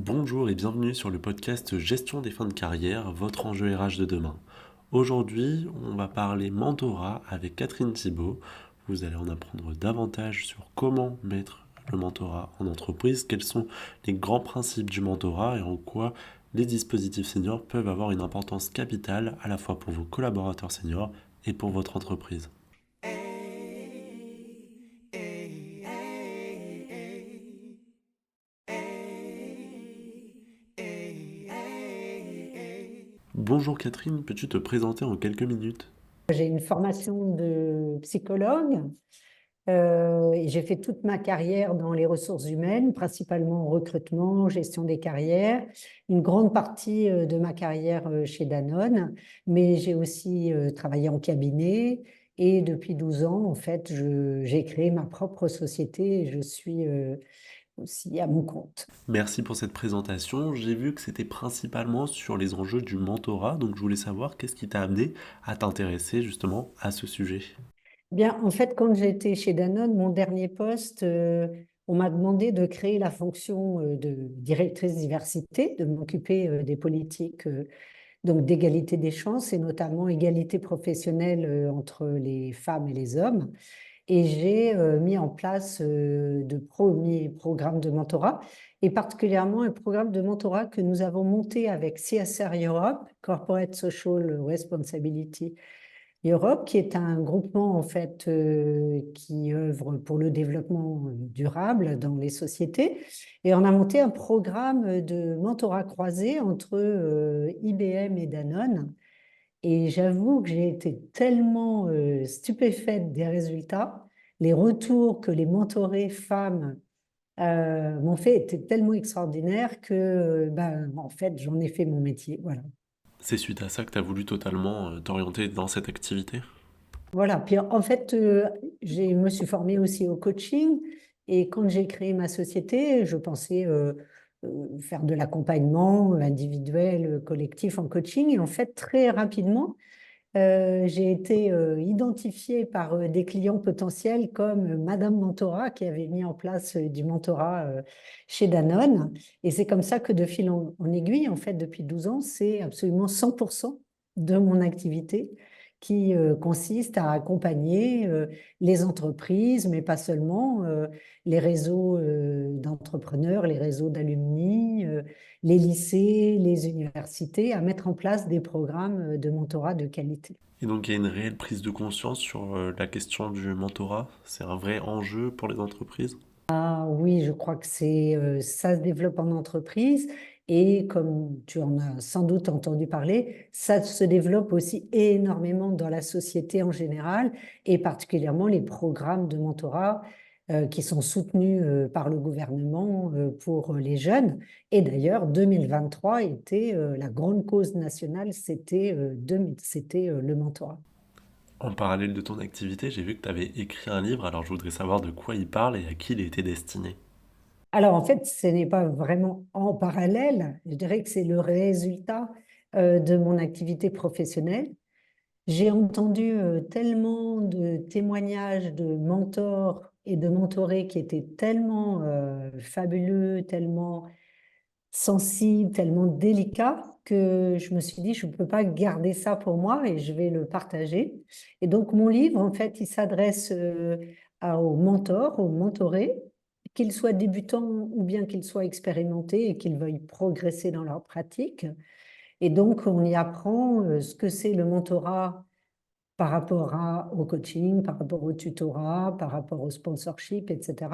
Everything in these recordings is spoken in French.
Bonjour et bienvenue sur le podcast Gestion des fins de carrière, votre enjeu RH de demain. Aujourd'hui, on va parler mentorat avec Catherine Thibault. Vous allez en apprendre davantage sur comment mettre le mentorat en entreprise, quels sont les grands principes du mentorat et en quoi les dispositifs seniors peuvent avoir une importance capitale à la fois pour vos collaborateurs seniors et pour votre entreprise. Bonjour Catherine, peux-tu te présenter en quelques minutes? J'ai une formation de psychologue et j'ai fait toute ma carrière dans les ressources humaines, principalement en recrutement, gestion des carrières, une grande partie de ma carrière chez Danone, mais j'ai aussi travaillé en cabinet et depuis 12 ans, en fait, j'ai créé ma propre société et je suis aussi à mon compte. Merci pour cette présentation. J'ai vu que c'était principalement sur les enjeux du mentorat, donc je voulais savoir qu'est-ce qui t'a amené à t'intéresser justement à ce sujet. Bien, en fait, quand j'étais chez Danone, mon dernier poste, on m'a demandé de créer la fonction de directrice diversité, de m'occuper des politiques donc d'égalité des chances et notamment égalité professionnelle entre les femmes et les hommes. Et j'ai mis en place de premiers programmes de mentorat et particulièrement un programme de mentorat que nous avons monté avec CSR Europe, Corporate Social Responsibility Europe, qui est un groupement en fait qui œuvre pour le développement durable dans les sociétés. Et on a monté un programme de mentorat croisé entre IBM et Danone. Et j'avoue que j'ai été tellement stupéfaite des résultats. Les retours que les mentorées femmes m'ont fait étaient tellement extraordinaires que, ben, en fait, j'en ai fait mon métier. Voilà. C'est suite à ça que tu as voulu totalement t'orienter dans cette activité? Voilà, puis en fait, je me suis formée aussi au coaching et quand j'ai créé ma société, je pensais faire de l'accompagnement individuel, collectif en coaching. Et en fait, très rapidement, j'ai été identifiée par des clients potentiels comme Madame Mentorat qui avait mis en place du mentorat chez Danone. Et c'est comme ça que de fil en aiguille, en fait, depuis 12 ans, c'est absolument 100% de mon activité qui consiste à accompagner les entreprises, mais pas seulement, les réseaux d'entrepreneurs, les réseaux d'alumni, les lycées, les universités, à mettre en place des programmes de mentorat de qualité. Et donc il y a une réelle prise de conscience sur la question du mentorat. C'est un vrai enjeu pour les entreprises. Ah oui, je crois que ça se développe en entreprise et comme tu en as sans doute entendu parler, ça se développe aussi énormément dans la société en général et particulièrement les programmes de mentorat qui sont soutenus par le gouvernement pour les jeunes. Et d'ailleurs, 2023 était la grande cause nationale, c'était le mentorat. En parallèle de ton activité, j'ai vu que tu avais écrit un livre, alors je voudrais savoir de quoi il parle et à qui il était destiné. Alors, en fait, ce n'est pas vraiment en parallèle. Je dirais que c'est le résultat de mon activité professionnelle. J'ai entendu tellement de témoignages de mentors et de mentorés qui étaient tellement fabuleux, tellement sensibles, tellement délicats, que je me suis dit, je ne peux pas garder ça pour moi et je vais le partager. Et donc, mon livre, en fait, il s'adresse aux mentors, aux mentorés, qu'ils soient débutants ou bien qu'ils soient expérimentés et qu'ils veuillent progresser dans leur pratique. Et donc, on y apprend ce que c'est le mentorat par rapport au coaching, par rapport au tutorat, par rapport au sponsorship, etc.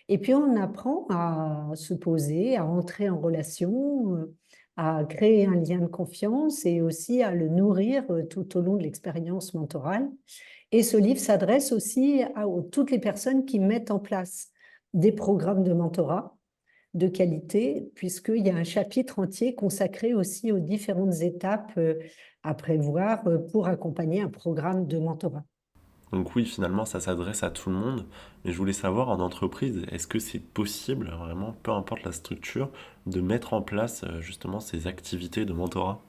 Et puis, on apprend à se poser, à entrer en relation, à créer un lien de confiance et aussi à le nourrir tout au long de l'expérience mentorale. Et ce livre s'adresse aussi à toutes les personnes qui mettent en place des programmes de mentorat de qualité, puisqu'il y a un chapitre entier consacré aussi aux différentes étapes à prévoir pour accompagner un programme de mentorat. Donc oui, finalement, ça s'adresse à tout le monde, mais je voulais savoir en entreprise, est-ce que c'est possible, vraiment, peu importe la structure, de mettre en place justement ces activités de mentorat?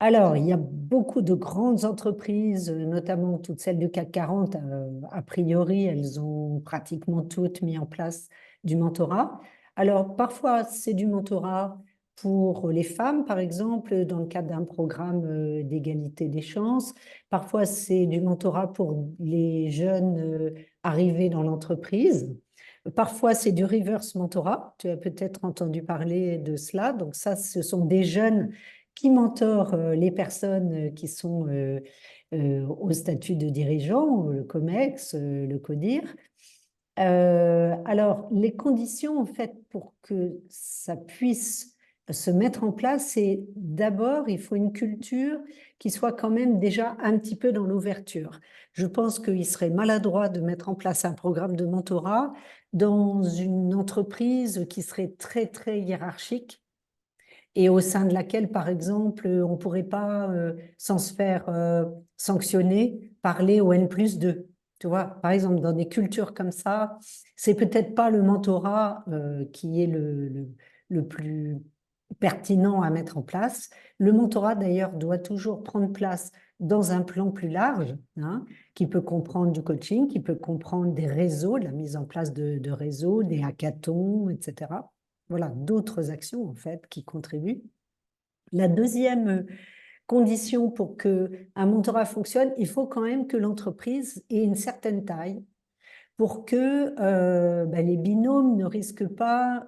Alors, il y a beaucoup de grandes entreprises, notamment toutes celles du CAC 40, a priori, elles ont pratiquement toutes mis en place du mentorat. Alors, parfois, c'est du mentorat pour les femmes, par exemple, dans le cadre d'un programme d'égalité des chances. Parfois, c'est du mentorat pour les jeunes arrivés dans l'entreprise. Parfois, c'est du reverse mentorat. Tu as peut-être entendu parler de cela. Donc ça, ce sont des jeunes qui mentorent les personnes qui sont au statut de dirigeant, le COMEX, le CODIR. Alors, les conditions, en fait, pour que ça puisse se mettre en place, c'est d'abord, il faut une culture qui soit quand même déjà un petit peu dans l'ouverture. Je pense qu'il serait maladroit de mettre en place un programme de mentorat dans une entreprise qui serait très, très hiérarchique et au sein de laquelle, par exemple, on ne pourrait pas, sans se faire sanctionner, parler au N+2. Tu vois, par exemple, dans des cultures comme ça, c'est peut-être pas le mentorat qui est le plus pertinent à mettre en place. Le mentorat, d'ailleurs, doit toujours prendre place dans un plan plus large, hein, qui peut comprendre du coaching, qui peut comprendre des réseaux, la mise en place de réseaux, des hackathons, etc. Voilà, d'autres actions, en fait, qui contribuent. La deuxième condition pour qu'un mentorat fonctionne, il faut quand même que l'entreprise ait une certaine taille pour que les binômes ne risquent pas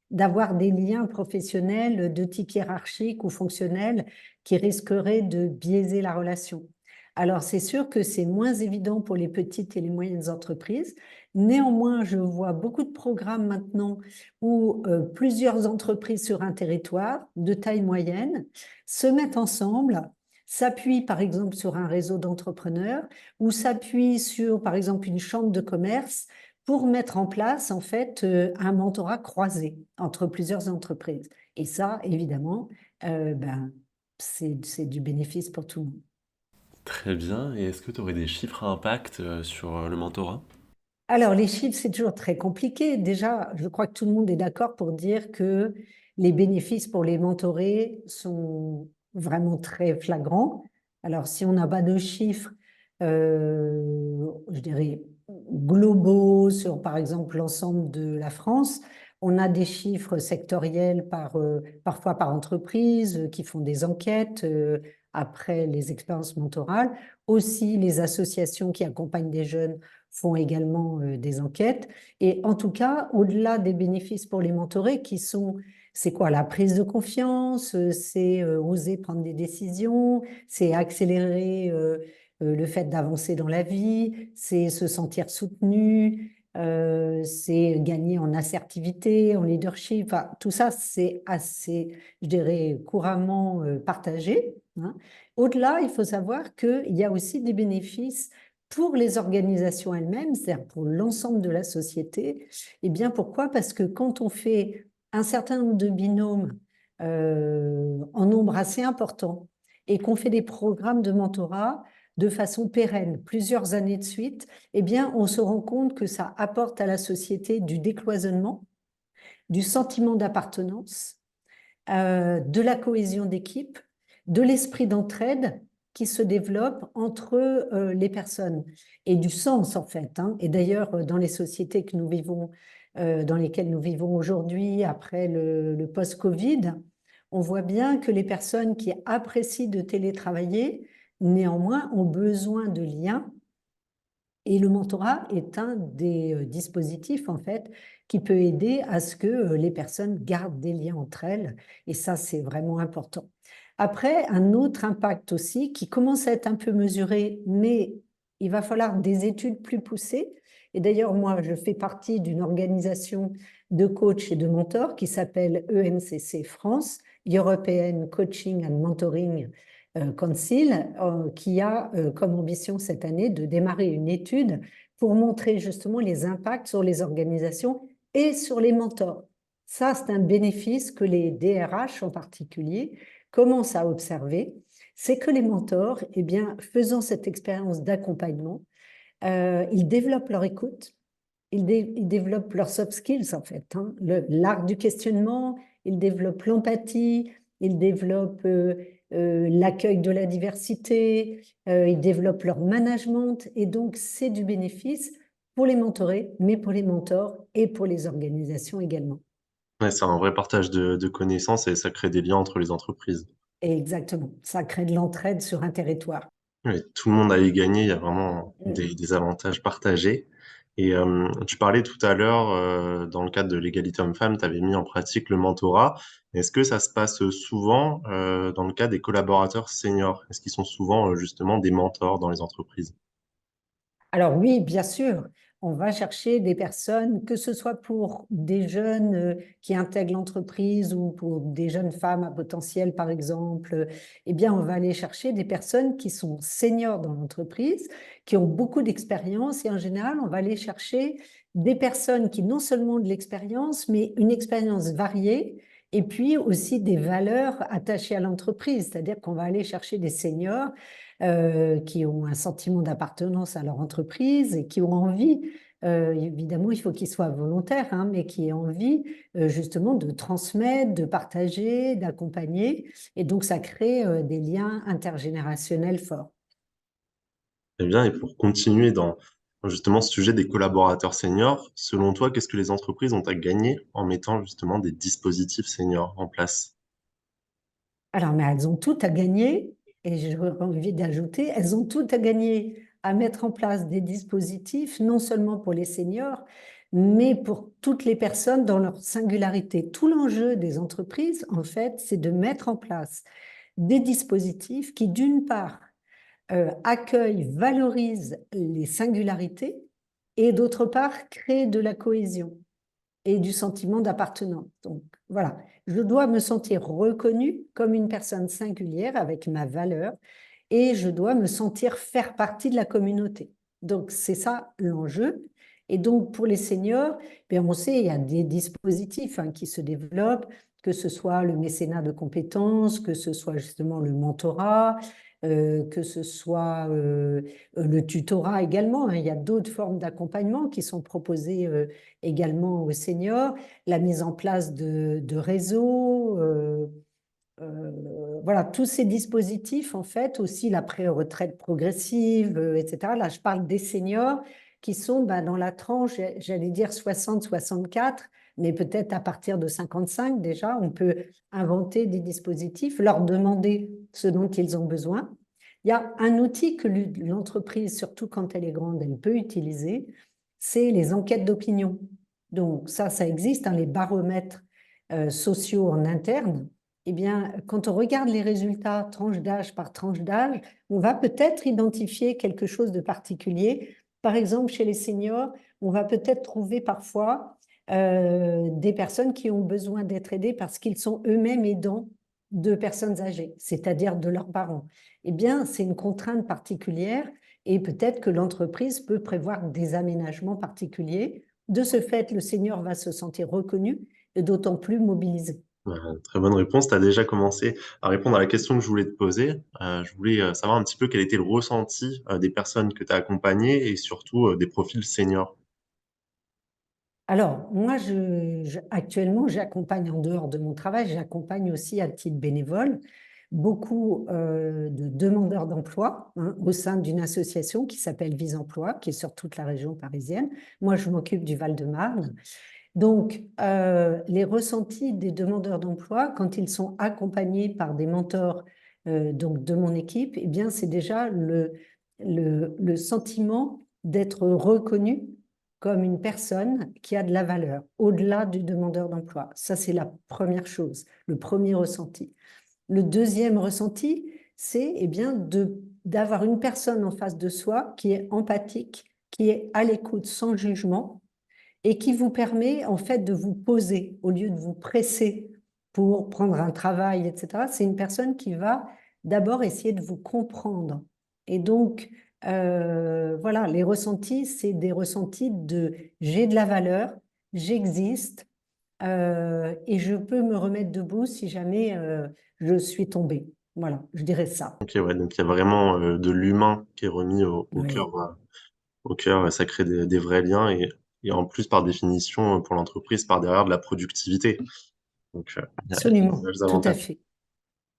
d'avoir des liens professionnels de type hiérarchique ou fonctionnel qui risqueraient de biaiser la relation. Alors, c'est sûr que c'est moins évident pour les petites et les moyennes entreprises. Néanmoins, je vois beaucoup de programmes maintenant où plusieurs entreprises sur un territoire de taille moyenne se mettent ensemble, s'appuient par exemple sur un réseau d'entrepreneurs ou s'appuient sur par exemple une chambre de commerce pour mettre en place en fait un mentorat croisé entre plusieurs entreprises. Et ça, évidemment, c'est du bénéfice pour tout le monde. Très bien. Et est-ce que tu aurais des chiffres à impact sur le mentorat? Alors, les chiffres, c'est toujours très compliqué. Déjà, je crois que tout le monde est d'accord pour dire que les bénéfices pour les mentorés sont vraiment très flagrants. Alors, si on n'a pas de chiffres, je dirais, globaux sur, par exemple, l'ensemble de la France, on a des chiffres sectoriels parfois par entreprise qui font des enquêtes après les expériences mentorales. Aussi, les associations qui accompagnent des jeunes font également des enquêtes. Et en tout cas, au-delà des bénéfices pour les mentorés, c'est quoi? La prise de confiance, c'est oser prendre des décisions, c'est accélérer le fait d'avancer dans la vie, c'est se sentir soutenu, c'est gagner en assertivité, en leadership. Enfin, tout ça, c'est assez, je dirais, couramment partagé, hein. Au-delà, il faut savoir qu'il y a aussi des bénéfices pour les organisations elles-mêmes, c'est-à-dire pour l'ensemble de la société. Eh bien, pourquoi? Parce que quand on fait un certain nombre de binômes en nombre assez important et qu'on fait des programmes de mentorat de façon pérenne, plusieurs années de suite, eh bien, on se rend compte que ça apporte à la société du décloisonnement, du sentiment d'appartenance, de la cohésion d'équipe, de l'esprit d'entraide qui se développe entre les personnes et du sens en fait, hein. Et d'ailleurs, dans les sociétés que nous vivons, dans lesquelles nous vivons aujourd'hui, après le post-Covid, on voit bien que les personnes qui apprécient de télétravailler, néanmoins, ont besoin de liens et le mentorat est un des dispositifs, en fait, qui peut aider à ce que les personnes gardent des liens entre elles. Et ça, c'est vraiment important. Après, un autre impact aussi qui commence à être un peu mesuré, mais il va falloir des études plus poussées. Et d'ailleurs, moi, je fais partie d'une organisation de coachs et de mentors qui s'appelle EMCC France, European Coaching and Mentoring Council, qui a comme ambition cette année de démarrer une étude pour montrer justement les impacts sur les organisations et sur les mentors. Ça, c'est un bénéfice que les DRH en particulier commencent à observer, c'est que les mentors, eh bien, faisant cette expérience d'accompagnement, ils développent leur écoute, ils développent leurs soft skills en fait, hein, l'art du questionnement, ils développent l'empathie, ils développent l'accueil de la diversité, ils développent leur management et donc c'est du bénéfice pour les mentorés, mais pour les mentors et pour les organisations également. Ouais, c'est un vrai partage de connaissances et ça crée des liens entre les entreprises. Et exactement, ça crée de l'entraide sur un territoire. Oui, tout le monde a y gagné, il y a vraiment Mm. des avantages partagés. Et tu parlais tout à l'heure, dans le cadre de l'égalité homme-femme, tu avais mis en pratique le mentorat. Est-ce que ça se passe souvent dans le cas des collaborateurs seniors? Est-ce qu'ils sont souvent justement des mentors dans les entreprises? Alors oui, bien sûr, on va chercher des personnes, que ce soit pour des jeunes qui intègrent l'entreprise ou pour des jeunes femmes à potentiel, par exemple. Eh bien, on va aller chercher des personnes qui sont seniors dans l'entreprise, qui ont beaucoup d'expérience et en général, on va aller chercher des personnes qui non seulement ont de l'expérience, mais une expérience variée et puis aussi des valeurs attachées à l'entreprise, c'est-à-dire qu'on va aller chercher des seniors qui ont un sentiment d'appartenance à leur entreprise et qui ont envie, évidemment, il faut qu'ils soient volontaires, hein, mais qui aient envie justement de transmettre, de partager, d'accompagner. Et donc, ça crée des liens intergénérationnels forts. Eh bien, et pour continuer dans justement ce sujet des collaborateurs seniors, selon toi, qu'est-ce que les entreprises ont à gagner en mettant justement des dispositifs seniors en place? Alors, mais elles ont tout à gagner, et j'aurais envie d'ajouter, elles ont tout à gagner à mettre en place des dispositifs, non seulement pour les seniors, mais pour toutes les personnes dans leur singularité. Tout l'enjeu des entreprises, en fait, c'est de mettre en place des dispositifs qui, d'une part, accueillent, valorisent les singularités, et d'autre part, créent de la cohésion et du sentiment d'appartenance. Donc voilà, je dois me sentir reconnue comme une personne singulière avec ma valeur et je dois me sentir faire partie de la communauté. Donc c'est ça l'enjeu. Et donc pour les seniors, bien, on sait il y a des dispositifs qui se développent, que ce soit le mécénat de compétences, que ce soit justement le mentorat, que ce soit le tutorat également. Il y a d'autres formes d'accompagnement qui sont proposées également aux seniors, la mise en place de réseaux, voilà, tous ces dispositifs, en fait, aussi la pré-retraite progressive, etc. Là, je parle des seniors qui sont dans la tranche, j'allais dire 60-64, mais peut-être à partir de 55 déjà, on peut inventer des dispositifs, leur demander ce dont ils ont besoin. Il y a un outil que l'entreprise, surtout quand elle est grande, elle peut utiliser, c'est les enquêtes d'opinion. Donc ça existe, les baromètres sociaux en interne. Eh bien, quand on regarde les résultats tranche d'âge par tranche d'âge, on va peut-être identifier quelque chose de particulier. Par exemple, chez les seniors, on va peut-être trouver parfois des personnes qui ont besoin d'être aidées parce qu'ils sont eux-mêmes aidants de personnes âgées, c'est-à-dire de leurs parents. Eh bien, c'est une contrainte particulière et peut-être que l'entreprise peut prévoir des aménagements particuliers. De ce fait, le senior va se sentir reconnu et d'autant plus mobilisé. Très bonne réponse. Tu as déjà commencé à répondre à la question que je voulais te poser. Je voulais savoir un petit peu quel était le ressenti des personnes que tu as accompagnées et surtout des profils seniors. Alors, moi, actuellement, j'accompagne en dehors de mon travail, j'accompagne aussi à titre bénévole beaucoup de demandeurs d'emploi au sein d'une association qui s'appelle Vise Emploi, qui est sur toute la région parisienne. Moi, je m'occupe du Val-de-Marne. Donc, les ressentis des demandeurs d'emploi, quand ils sont accompagnés par des mentors donc de mon équipe, eh bien, c'est déjà le sentiment d'être reconnu comme une personne qui a de la valeur, au-delà du demandeur d'emploi. Ça, c'est la première chose, le premier ressenti. Le deuxième ressenti, c'est bien d'avoir une personne en face de soi qui est empathique, qui est à l'écoute sans jugement et qui vous permet en fait de vous poser au lieu de vous presser pour prendre un travail, etc. C'est une personne qui va d'abord essayer de vous comprendre. Et donc, voilà, les ressentis, c'est des ressentis de j'ai de la valeur, j'existe et je peux me remettre debout si jamais je suis tombée. Voilà, je dirais ça. Ok, ouais, donc il y a vraiment de l'humain qui est remis Oui, au cœur, ça crée des vrais liens et en plus, par définition, pour l'entreprise, par derrière de la productivité. Donc, il y a de absolument, vrais tout à avantages. fait.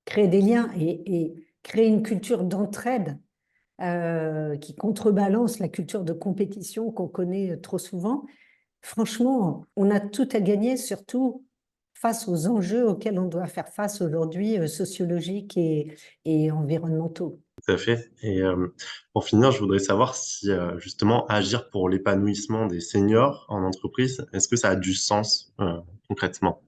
Créer des liens et créer une culture d'entraide. qui contrebalance la culture de compétition qu'on connaît trop souvent. Franchement, on a tout à gagner, surtout face aux enjeux auxquels on doit faire face aujourd'hui, sociologiques et environnementaux. Tout à fait. Et pour finir, je voudrais savoir si justement agir pour l'épanouissement des seniors en entreprise, est-ce que ça a du sens concrètement?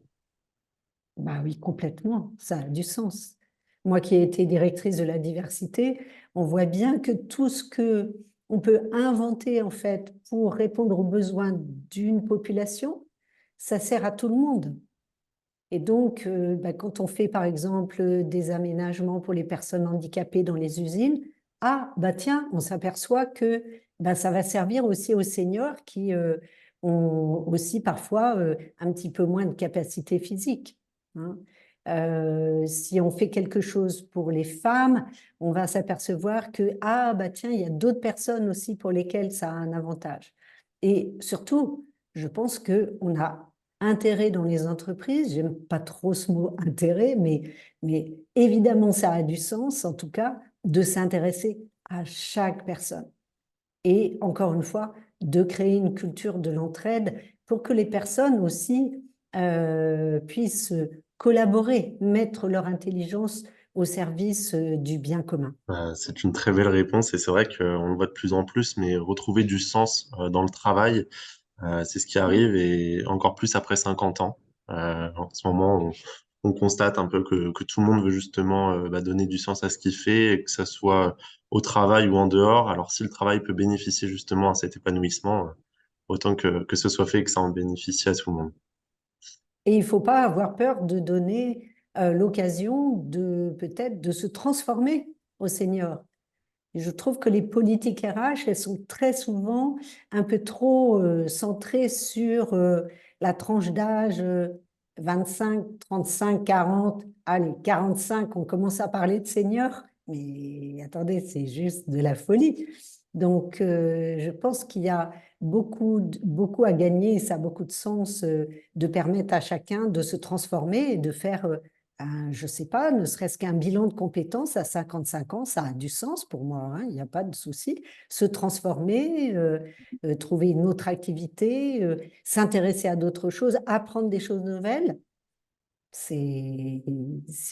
Bah oui, complètement, ça a du sens. Moi qui ai été directrice de la diversité, on voit bien que tout ce que on peut inventer en fait pour répondre aux besoins d'une population, ça sert à tout le monde. Et donc, bah, quand on fait par exemple des aménagements pour les personnes handicapées dans les usines, ah bah tiens, on s'aperçoit que bah, ça va servir aussi aux seniors qui ont aussi parfois un petit peu moins de capacité physique, hein. Si on fait quelque chose pour les femmes, on va s'apercevoir que ah bah tiens, il y a d'autres personnes aussi pour lesquelles ça a un avantage. Et surtout, je pense que on a intérêt dans les entreprises, j'aime pas trop ce mot intérêt, mais évidemment ça a du sens, en tout cas, de s'intéresser à chaque personne. Et encore une fois, de créer une culture de l'entraide pour que les personnes aussi puissent collaborer, mettre leur intelligence au service du bien commun. C'est une très belle réponse et c'est vrai qu'on le voit de plus en plus, mais retrouver du sens dans le travail, c'est ce qui Oui. arrive et encore plus après 50 ans. En ce moment, on constate un peu que tout le monde veut justement donner du sens à ce qu'il fait, et que ça soit au travail ou en dehors. Alors si le travail peut bénéficier justement à cet épanouissement, autant que ce soit fait et que ça en bénéficie à tout le monde. Et il ne faut pas avoir peur de donner l'occasion de peut-être de se transformer aux seniors. Je trouve que les politiques RH, elles sont très souvent un peu trop centrées sur la tranche d'âge 25, 35, 40. Allez, 45, on commence à parler de seniors. Mais attendez, c'est juste de la folie. Donc, je pense qu'il y a beaucoup à gagner et ça a beaucoup de sens de permettre à chacun de se transformer et de faire je ne sais pas, ne serait-ce qu'un bilan de compétences à 55 ans, ça a du sens pour moi, hein, il n'y a pas de souci. Se transformer, trouver une autre activité, s'intéresser à d'autres choses, apprendre des choses nouvelles, c'est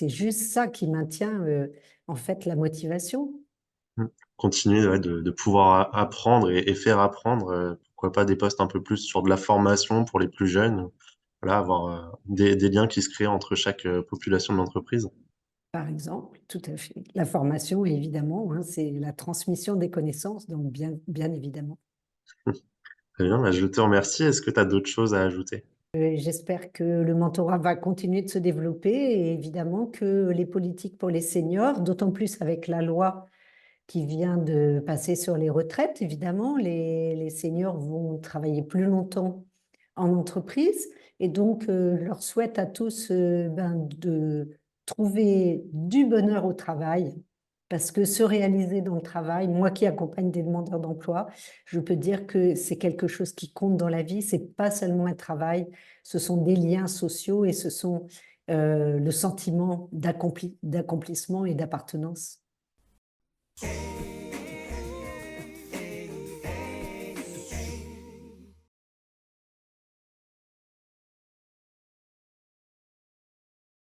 juste ça qui maintient en fait la motivation. Mm. Continuer de pouvoir apprendre et faire apprendre, pourquoi pas des postes un peu plus sur de la formation pour les plus jeunes, voilà, avoir des liens qui se créent entre chaque population de l'entreprise. Par exemple, tout à fait. La formation, évidemment, hein, c'est la transmission des connaissances, donc bien évidemment. Très bien, je te remercie. Est-ce que tu as d'autres choses à ajouter? J'espère que le mentorat va continuer de se développer et évidemment que les politiques pour les seniors, d'autant plus avec la loi qui vient de passer sur les retraites, évidemment, les seniors vont travailler plus longtemps en entreprise et donc je leur souhaite à tous de trouver du bonheur au travail parce que se réaliser dans le travail, moi qui accompagne des demandeurs d'emploi, je peux dire que c'est quelque chose qui compte dans la vie. C'est pas seulement un travail, ce sont des liens sociaux et ce sont le sentiment d'accomplissement et d'appartenance.